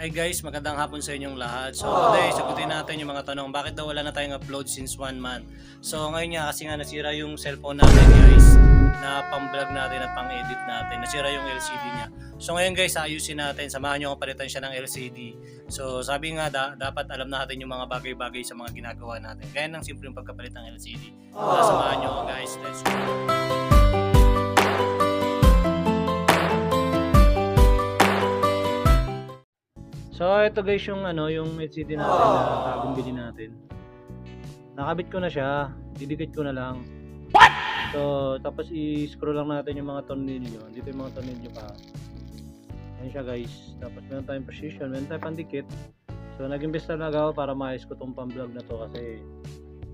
Hi guys, magandang hapon sa inyong lahat. So today, sagutin natin yung mga tanong. Bakit daw wala na tayong upload since 1 month? So ngayon nga, kasi nga nasira yung cellphone natin guys, na pang-vlog natin at pang-edit natin. Nasira yung LCD niya. So ngayon guys, ayusin natin. Samahan nyo kung palitan siya ng LCD. So sabi nga, dapat alam natin yung mga bagay-bagay sa mga ginagawa natin. Kaya nang simple yung pagkapalit ng LCD. Samahan nyo ako guys. Let's go. So ito guys yung yung LCD natin na bagong bili natin. Nakabit ko na siya, didikit ko na lang. What? So tapos i-screw lang natin yung mga tornilyo. Dito yung mga tornilyo pa. Ayan siya guys. Tapos meron tayong precision, meron tayong pandikit. So nag-invest talaga ako para maayos ko tong pang-vlog na to kasi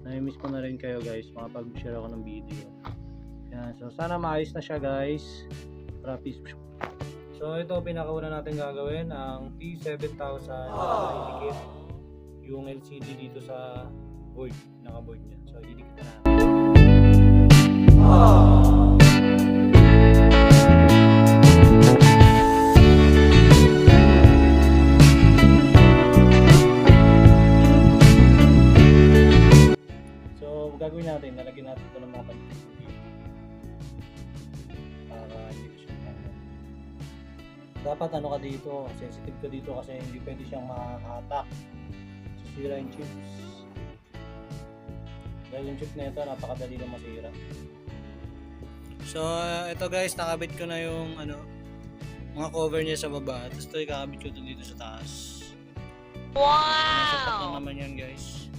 na-miss ko na rin kayo guys, makapag-share ako ng video. Yan. So sana maayos na siya guys. Para peace. So ito pinakauna natin gagawin ang T7000 idikit yung LCD dito sa board, naka-board niya. So idikit na natin. So gagawin natin, lalagyan natin ito ng mga pandikit para hindi siya dapat ka dito, sensitive ka dito kasi hindi pwede siyang makahatak. Sisira yung chips. Dahil yung chip na ito, napakadali na masira. So, ito guys, nakabit ko na yung mga cover niya sa baba. Tapos ito, ikakabit ko dito sa taas. Wow! Nasa lang naman yan guys.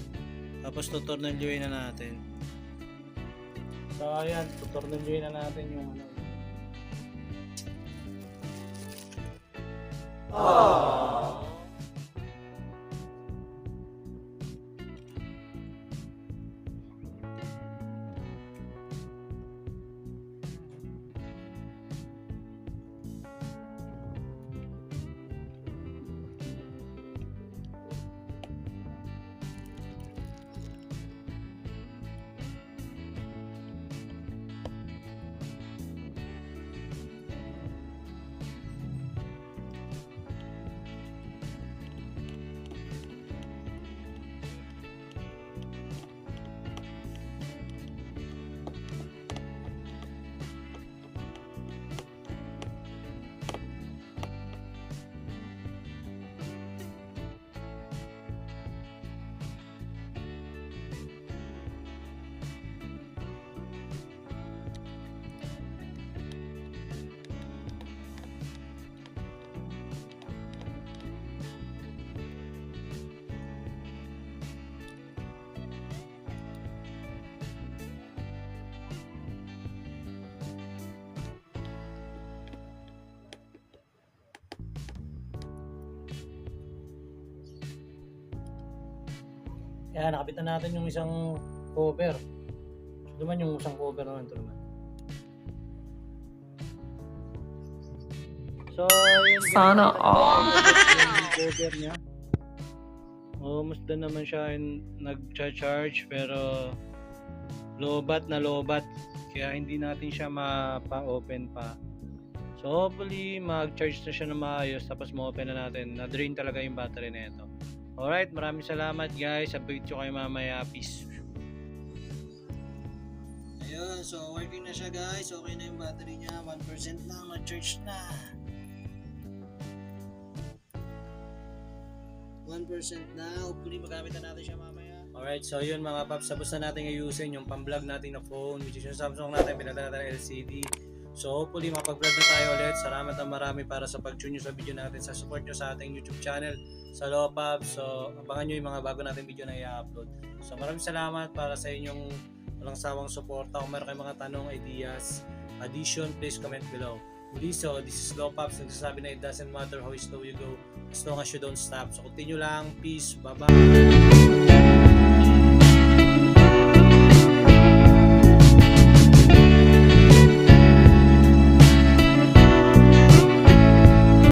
Tapos tutornilyoin na natin. So, ayan, tutornilyoin na natin yung yan, nakapitan natin yung isang cover. Ito naman yung isang cover naman. Ito naman. So, yun. Sana all. Yung cover niya. Almost done naman siya nag-charge pero lobat na lobat. Kaya hindi natin siya mapa-open pa. So, hopefully mag-charge na siya na maayos tapos ma-open na natin. Na-drain talaga yung battery na ito. Alright, maraming salamat guys. Update ko kayo mamaya. Peace. Ayun, so working na siya guys. Okay na yung battery niya. 1% lang, na-charge na. 1% na. Hopefully magamit na natin siya mamaya. Alright, so yun mga paps. Tapos na natin ayusin yung pang-vlog natin na phone. Which is yung Samsung natin. Pinadala natin ng LCD. So hopefully makapag-vlog na tayo ulit. Salamat na marami para sa pag-tune nyo sa video natin. Sa support nyo sa ating YouTube channel. Sa Lopab. So abangan nyo yung mga bago natin video na i-upload. So maraming salamat para sa inyong walang sawang suporta. Kung meron kayong mga tanong, ideas, addition, please comment below. Muli, so this is Lopab. Nagsasabi na it doesn't matter how slow you go as long as you don't stop. So continue lang. Peace. Bye-bye.